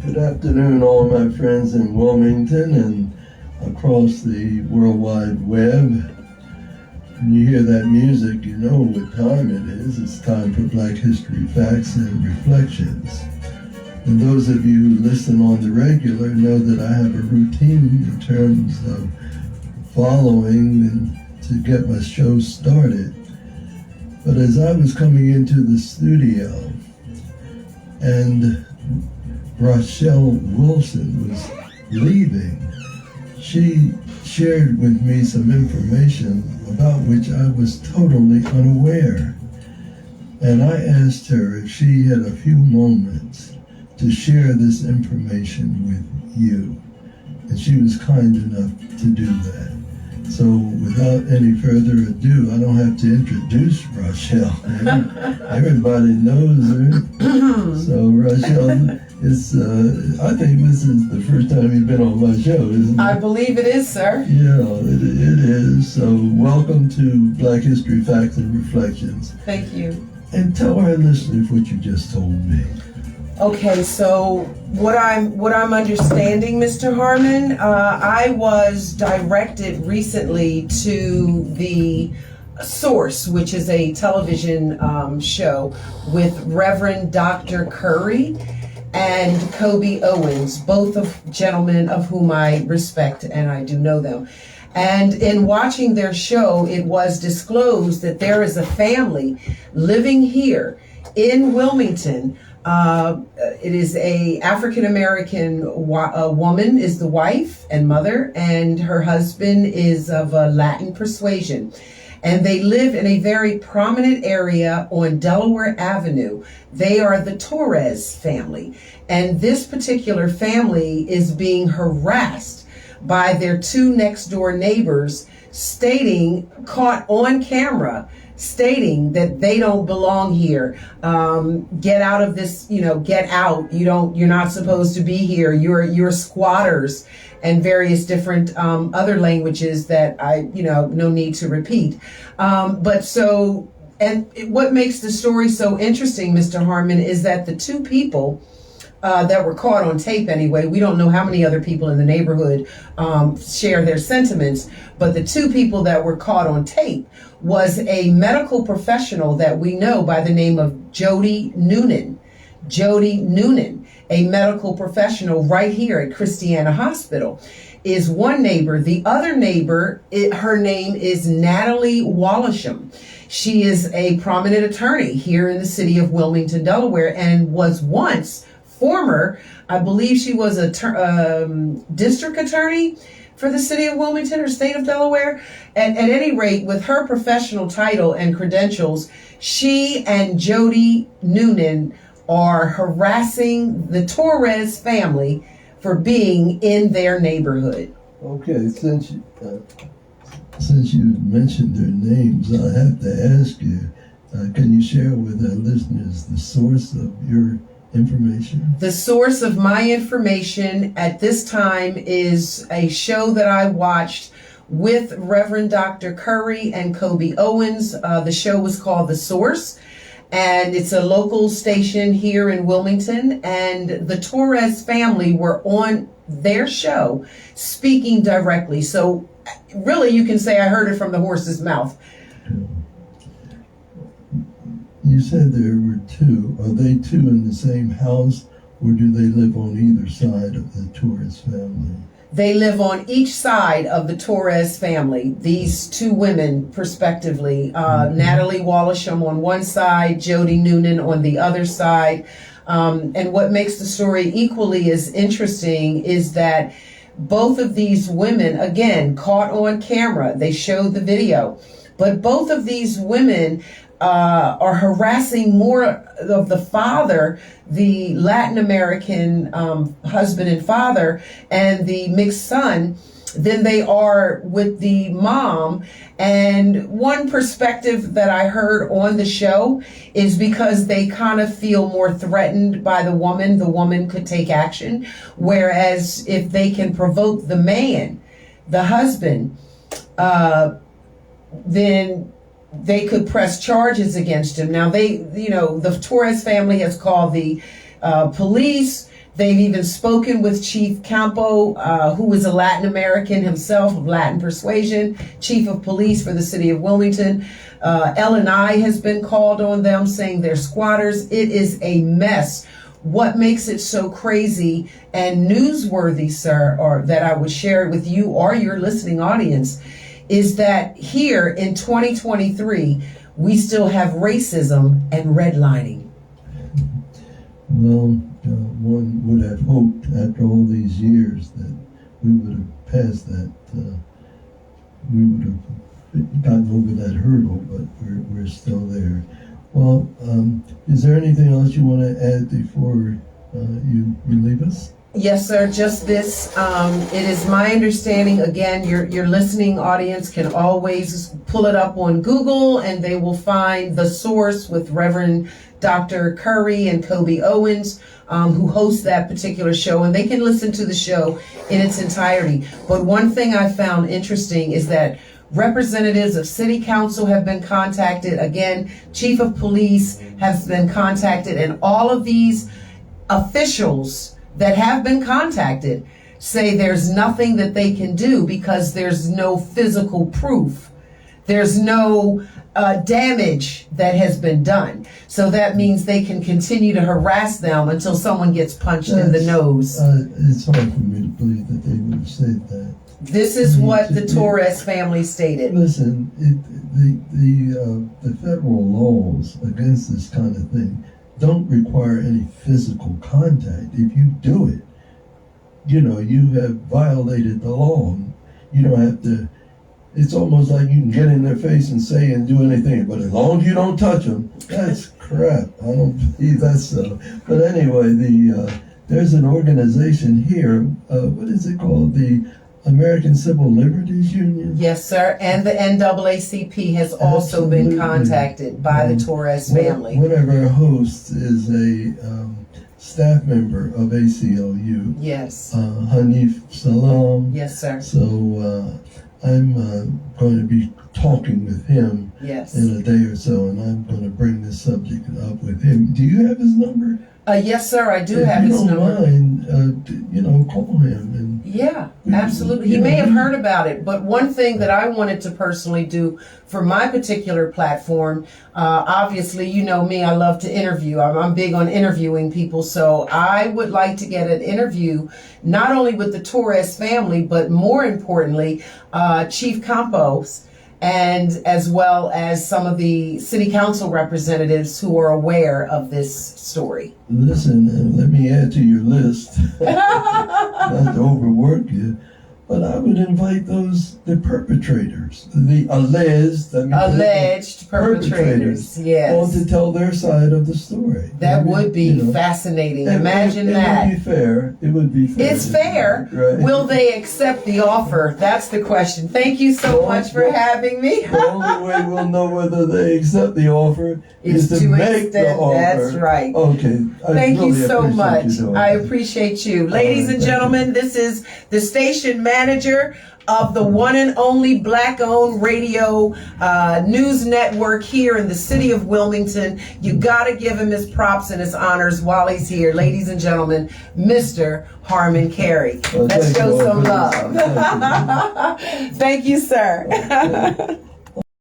Good afternoon, all my friends in Wilmington and across the World Wide Web. When you hear that music, you know what time it is. It's time for Black History Facts and Reflections. And those of you who listen on the regular know that I have a routine in terms of following and to get my show started. But as I was coming into the studio and Rachelle Wilson was leaving, she shared with me some information about which I was totally unaware. And I asked her if she had a few moments to share this information with you. And she was kind enough to do that. So without any further ado, I don't have to introduce Rachelle. Everybody knows her. So Rachelle, I think this is the first time you've been on my show, isn't it? I believe it is, sir. Yeah, it is. So welcome to Black History Facts and Reflections. Thank you. And tell our listeners what you just told me. Okay, so what I'm understanding, Mr. Harmon, I was directed recently to the Source, which is a television show with Reverend Dr. Carey and Kobe Owens, both of gentlemen of whom I respect and I do know them. And in watching their show, it was disclosed that there is a family living here in Wilmington. It is a African-American woman is the wife and mother, and her husband is of a Latin persuasion. And they live in a very prominent area on Delaware Avenue. They are the Torres family. And this particular family is being harassed by their two next door neighbors, caught on camera, stating that they don't belong here. Get out of this, get out. You're not supposed to be here. You're squatters, and various different other languages that no need to repeat. And what makes the story so interesting, Mr. Harmon, is that the two people that were caught on tape anyway, we don't know how many other people in the neighborhood share their sentiments, but the two people that were caught on tape was a medical professional that we know by the name of Jody Noonan. Jody Noonan, a medical professional right here at Christiana Hospital, is one neighbor. The other neighbor, her name is Natalie Wallisham. She is a prominent attorney here in the city of Wilmington, Delaware, and was once I believe she was a district attorney for the city of Wilmington or state of Delaware. At any rate, with her professional title and credentials, she and Jody Noonan are harassing the Torres family for being in their neighborhood. Okay, since you mentioned their names, I have to ask you, can you share with our listeners the source of your information? The source of my information at this time is a show that I watched with Reverend Dr. Carey and Kobe Owens. The show was called The Source, and it's a local station here in Wilmington, and the Torres family were on their show speaking directly. So really you can say I heard it from the horse's mouth. You said there were two. Are they two in the same house, or do they live on either side of the Torres family? They live on each side of the Torres family, these two women, respectively. Natalie Wallisham on one side, Jody Noonan on the other side. And what makes the story equally as interesting is that both of these women, again, caught on camera, they showed the video, but both of these women are harassing more of the father, the Latin American husband and father, and the mixed son than they are with the mom. And one perspective that I heard on the show is because they kind of feel more threatened by the woman could take action. Whereas if they can provoke the man, the husband, then they could press charges against him. Now the Torres family has called the police. They've even spoken with Chief Campo, who is a Latin American himself, of Latin persuasion, Chief of Police for the city of Wilmington. L&I has been called on them, saying they're squatters. It is a mess. What makes it so crazy and newsworthy, sir, or that I would share it with you or your listening audience, is that here in 2023, we still have racism and redlining. Well, one would have hoped after all these years that we would have passed that, we would have gotten over that hurdle, but we're still there. Well, is there anything else you want to add before you leave us? Yes, sir. Just this. It is my understanding, again, your listening audience can always pull it up on Google and they will find The Source with Reverend Dr. Carey and Kobe Owens, who host that particular show, and they can listen to the show in its entirety. But one thing I found interesting is that representatives of city council have been contacted. Again, chief of police has been contacted, and all of these officials that have been contacted say there's nothing that they can do because there's no physical proof. There's no damage that has been done. So that means they can continue to harass them until someone gets punched in the nose. It's hard for me to believe that they would have said that. This is what the Torres family stated. Listen, the federal laws against this kind of thing don't require any physical contact. If you do it, you have violated the law. You don't have to. It's almost like you can get in their face and say and do anything, but as long as you don't touch them, that's crap. I don't believe that's so. But anyway, there's an organization here. What is it called? The American Civil Liberties Union? Yes, sir. And the NAACP has also been contacted by the Torres family. One of our hosts is a staff member of ACLU. Yes. Hanif Salam. Yes, sir. So I'm going to be talking with him in a day or so, and I'm going to bring this subject up with him. Do you have his number? Yes, sir, I do have his number. If you don't mind, call him. And yeah, absolutely. He may have heard about it, but one thing that I wanted to personally do for my particular platform, obviously, you know me, I love to interview. I'm big on interviewing people, so I would like to get an interview not only with the Torres family, but more importantly, Chief Campos, and as well as some of the city council representatives who are aware of this story. Listen, let me add to your list, not to overwork you, but I would invite the perpetrators, the alleged perpetrators, yes, on to tell their side of the story. That would be fascinating. Imagine that. It would be fair. It would be fair. It's fair. Right. Will they accept the offer? That's the question. Thank you so much for having me. The only way we'll know whether they accept the offer is to make the offer. That's right. Okay. Thank really you so much. I that. appreciate you. Ladies and gentlemen, this is the station manager of the one and only Black-owned radio news network here in the city of Wilmington. You got to give him his props and his honors while he's here. Ladies and gentlemen, Mr. Harmon Carey. Let's show some love. Thank you, sir.